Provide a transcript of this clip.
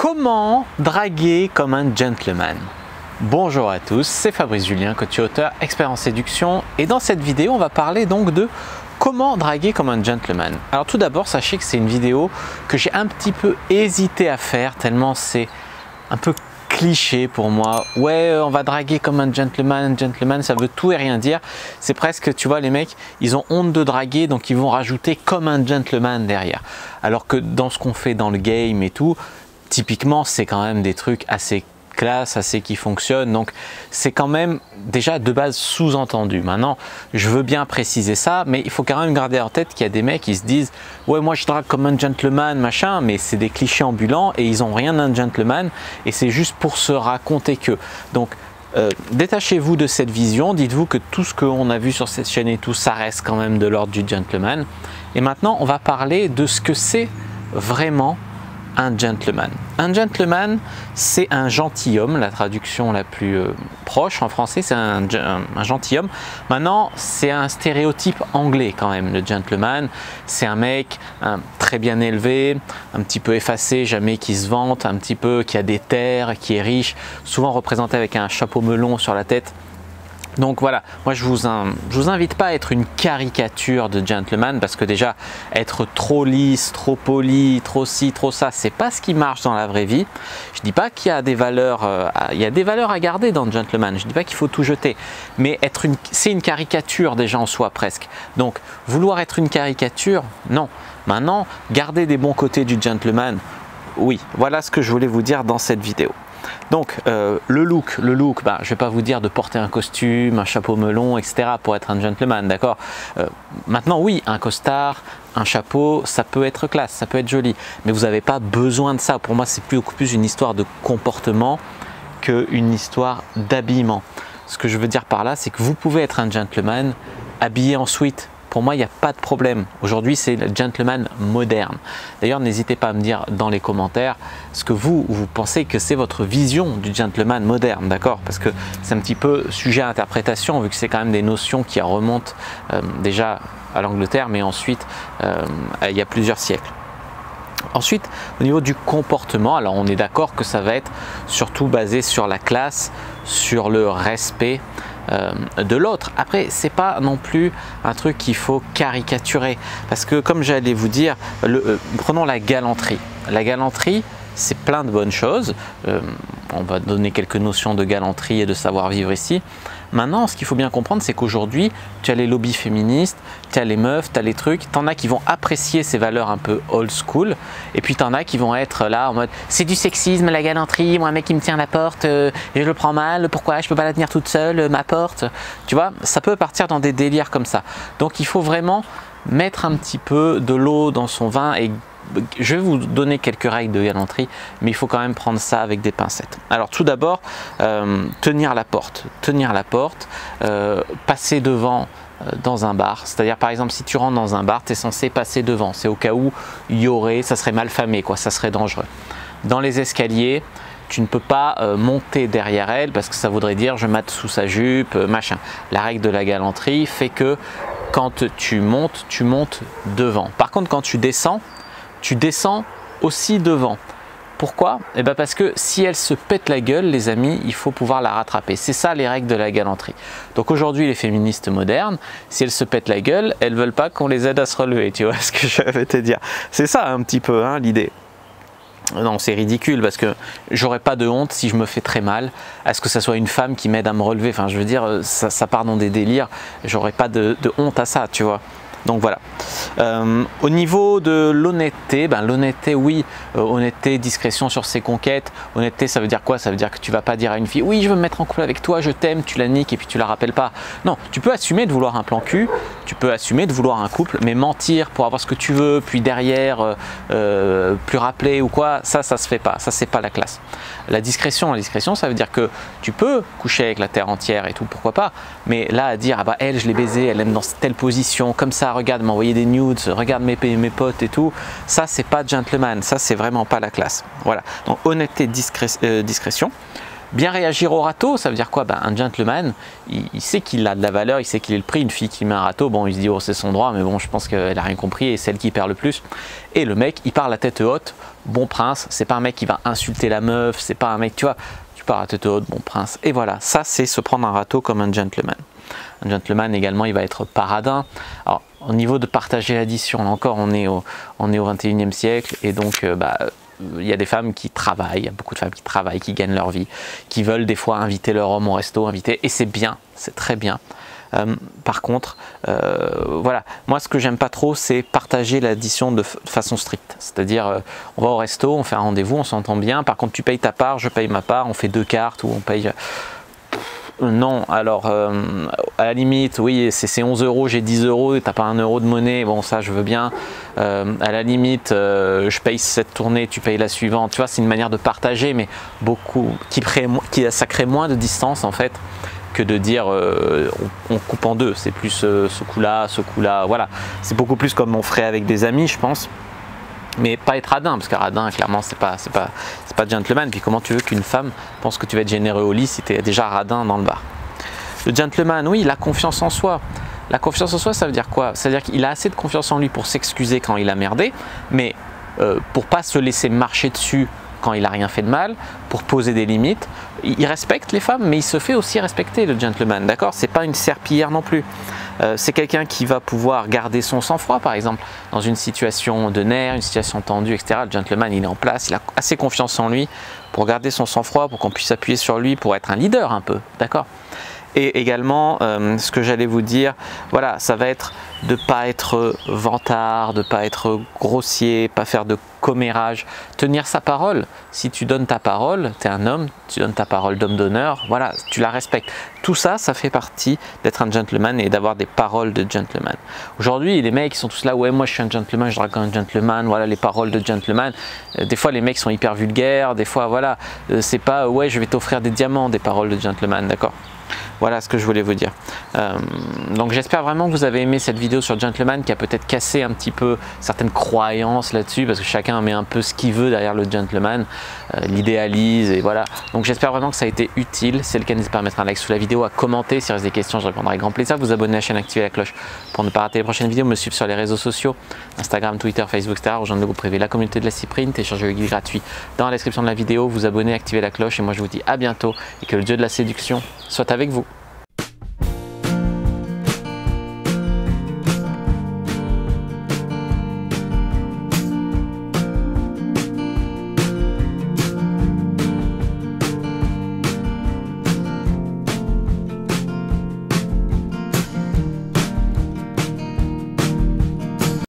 Comment draguer comme un gentleman? Bonjour à tous, c'est Fabrice Julien, coach et auteur, expert en séduction, et dans cette vidéo on va parler donc de comment draguer comme un gentleman. Alors tout d'abord, sachez que c'est une vidéo que j'ai un petit peu hésité à faire tellement c'est un peu cliché pour moi. Ouais, on va draguer comme un gentleman, ça veut tout et rien dire. C'est presque, tu vois, les mecs, ils ont honte de draguer, donc ils vont rajouter comme un gentleman derrière. Alors que dans ce qu'on fait dans le game et tout, typiquement, c'est quand même des trucs assez classe, assez qui fonctionnent, donc c'est quand même déjà de base sous-entendu. Maintenant, je veux bien préciser ça, mais il faut quand même garder en tête qu'il y a des mecs qui se disent ouais, moi je drague comme un gentleman, machin, mais c'est des clichés ambulants et ils ont rien d'un gentleman et c'est juste pour se raconter que. Donc détachez-vous de cette vision, dites-vous que tout ce qu'on a vu sur cette chaîne et tout, ça reste quand même de l'ordre du gentleman. Et maintenant, on va parler de ce que c'est vraiment un gentleman. Un gentleman, c'est un gentilhomme, la traduction la plus proche en français, c'est un gentilhomme. Maintenant, c'est un stéréotype anglais quand même, le gentleman. C'est un mec très bien élevé, un petit peu effacé, jamais qui se vante, un petit peu qui a des terres, qui est riche, souvent représenté avec un chapeau melon sur la tête. Donc voilà, moi je vous invite pas à être une caricature de gentleman parce que déjà être trop lisse, trop poli, trop ci, trop ça, c'est pas ce qui marche dans la vraie vie. Je dis pas qu'il y a des valeurs, à garder dans le gentleman. Je dis pas qu'il faut tout jeter, mais c'est une caricature déjà en soi presque. Donc vouloir être une caricature, non. Maintenant, garder des bons côtés du gentleman, oui. Voilà ce que je voulais vous dire dans cette vidéo. Donc le look, je ne vais pas vous dire de porter un costume, un chapeau melon, etc. pour être un gentleman, d'accord. Maintenant oui, un costard, un chapeau, ça peut être classe, ça peut être joli, mais vous n'avez pas besoin de ça. Pour moi, c'est beaucoup plus une histoire de comportement qu'une histoire d'habillement. Ce que je veux dire par là, c'est que vous pouvez être un gentleman habillé en sweat. Pour moi, il n'y a pas de problème. Aujourd'hui, c'est le gentleman moderne. D'ailleurs, n'hésitez pas à me dire dans les commentaires ce que vous pensez que c'est votre vision du gentleman moderne, d'accord? Parce que c'est un petit peu sujet à interprétation, vu que c'est quand même des notions qui remontent déjà à l'Angleterre, mais ensuite, il y a plusieurs siècles. Ensuite, au niveau du comportement, alors on est d'accord que ça va être surtout basé sur la classe, sur le respect de l'autre. Après, c'est pas non plus un truc qu'il faut caricaturer parce que comme j'allais vous dire, prenons la galanterie. La galanterie, c'est plein de bonnes choses. On va donner quelques notions de galanterie et de savoir-vivre ici. Maintenant, ce qu'il faut bien comprendre, c'est qu'aujourd'hui, tu as les lobbies féministes, tu as les meufs, tu as les trucs, tu en as qui vont apprécier ces valeurs un peu old school, et puis tu en as qui vont être là en mode c'est du sexisme, la galanterie, moi un mec qui me tient la porte, et je le prends mal, pourquoi je peux pas la tenir toute seule, ma porte, tu vois, ça peut partir dans des délires comme ça. Donc il faut vraiment mettre un petit peu de l'eau dans son vin et je vais vous donner quelques règles de galanterie, mais il faut quand même prendre ça avec des pincettes. Alors tout d'abord, tenir la porte, passer devant dans un bar. C'est-à-dire par exemple si tu rentres dans un bar, tu es censé passer devant. C'est au cas où il y aurait, ça serait mal famé, quoi, ça serait dangereux. Dans les escaliers, tu ne peux pas monter derrière elle parce que ça voudrait dire je mate sous sa jupe, machin. La règle de la galanterie fait que quand tu montes devant. Par contre quand tu descends aussi devant. Pourquoi? Eh bien parce que si elle se pète la gueule, les amis, il faut pouvoir la rattraper. C'est ça les règles de la galanterie. Donc aujourd'hui, les féministes modernes, si elles se pètent la gueule, elles veulent pas qu'on les aide à se relever. Tu vois ce que je vais te dire? C'est ça un petit peu hein, l'idée. Non, c'est ridicule parce que j'aurais pas de honte si je me fais très mal à ce que ça soit une femme qui m'aide à me relever. Enfin, je veux dire, ça part dans des délires. J'aurais pas de honte à ça, tu vois. Donc voilà. Au niveau de l'honnêteté, l'honnêteté, oui, honnêteté, discrétion sur ses conquêtes. Honnêteté, ça veut dire quoi? Ça veut dire que tu vas pas dire à une fille, oui, je veux me mettre en couple avec toi, je t'aime, tu la niques et puis tu la rappelles pas. Non, tu peux assumer de vouloir un plan cul, tu peux assumer de vouloir un couple, mais mentir pour avoir ce que tu veux, puis derrière, plus rappeler ou quoi, ça se fait pas. Ça, c'est pas la classe. La discrétion, ça veut dire que tu peux coucher avec la terre entière et tout, pourquoi pas, mais là, à dire, ah bah elle, je l'ai baisée, elle aime dans telle position, comme ça, regarde, m'envoyer des nudes, regarde mes potes et tout, ça c'est pas gentleman, ça c'est vraiment pas la classe. Voilà, donc honnêteté, discrétion. Bien réagir au râteau, ça veut dire quoi? Un gentleman, il sait qu'il a de la valeur, il sait qu'il est le prix. Une fille qui met un râteau, bon, il se dit, oh, c'est son droit, mais bon, je pense qu'elle n'a rien compris et c'est elle qui perd le plus. Et le mec, il part la tête haute, bon prince, c'est pas un mec qui va insulter la meuf, c'est pas un mec, tu vois, tu pars la tête haute, bon prince. Et voilà, ça, c'est se prendre un râteau comme un gentleman. Un gentleman également, il va être paradin. Alors, au niveau de partager l'addition, là encore, on est au 21e siècle et donc, il y a des femmes qui travaillent, il y a beaucoup de femmes qui travaillent, qui gagnent leur vie, qui veulent des fois inviter leur homme au resto, et c'est bien, c'est très bien. Par contre, voilà, moi ce que j'aime pas trop, c'est partager l'addition de façon stricte. C'est-à-dire, on va au resto, on fait un rendez-vous, on s'entend bien, par contre tu payes ta part, je paye ma part, on fait 2 cartes ou on paye... Non, alors à la limite, oui, c'est 11 €, j'ai 10 € et t'as pas 1 € de monnaie, bon ça je veux bien. À la limite, je paye cette tournée, tu payes la suivante, tu vois, c'est une manière de partager, mais beaucoup, ça crée moins de distance en fait que de dire on coupe en deux, c'est plus ce coup-là, voilà. C'est beaucoup plus comme on ferait avec des amis, je pense. Mais pas être radin, parce que radin, clairement, c'est pas gentleman. Puis comment tu veux qu'une femme pense que tu vas être généreux au lit si tu es déjà radin dans le bar? Le gentleman, oui, la confiance en soi. La confiance en soi, ça veut dire quoi? Ça veut dire qu'il a assez de confiance en lui pour s'excuser quand il a merdé, mais pour pas se laisser marcher dessus quand il a rien fait de mal, pour poser des limites. Il respecte les femmes, mais il se fait aussi respecter, le gentleman, d'accord? C'est pas une serpillière non plus. C'est quelqu'un qui va pouvoir garder son sang-froid, par exemple, dans une situation de nerfs, une situation tendue, etc. Le gentleman, il est en place, il a assez confiance en lui pour garder son sang-froid, pour qu'on puisse appuyer sur lui, pour être un leader un peu, d'accord? Et également, ce que j'allais vous dire, voilà, ça va être de ne pas être vantard, de ne pas être grossier, pas faire de commérage, tenir sa parole. Si tu donnes ta parole, tu es un homme, tu donnes ta parole d'homme d'honneur, voilà, tu la respectes. Tout ça, ça fait partie d'être un gentleman et d'avoir des paroles de gentleman. Aujourd'hui, les mecs, ils sont tous là, ouais, moi je suis un gentleman, je drague un gentleman, voilà les paroles de gentleman. Des fois, les mecs sont hyper vulgaires, des fois, voilà, c'est pas, ouais, je vais t'offrir des diamants, des paroles de gentleman, d'accord? Voilà ce que je voulais vous dire. Donc j'espère vraiment que vous avez aimé cette vidéo sur gentleman qui a peut-être cassé un petit peu certaines croyances là-dessus parce que chacun met un peu ce qu'il veut derrière le gentleman, l'idéalise et voilà. Donc j'espère vraiment que ça a été utile. Si c'est le cas, n'hésitez pas à mettre un like sous la vidéo, à commenter s'il reste des questions, je répondrai avec grand plaisir. Vous abonner à la chaîne, activer la cloche pour ne pas rater les prochaines vidéos, me suivre sur les réseaux sociaux, Instagram, Twitter, Facebook, etc. Rejoindre le groupe privé, la communauté de la Cyprine, télécharger le guide gratuit dans la description de la vidéo, vous abonner, activer la cloche et moi je vous dis à bientôt et que le dieu de la séduction soit avec vous.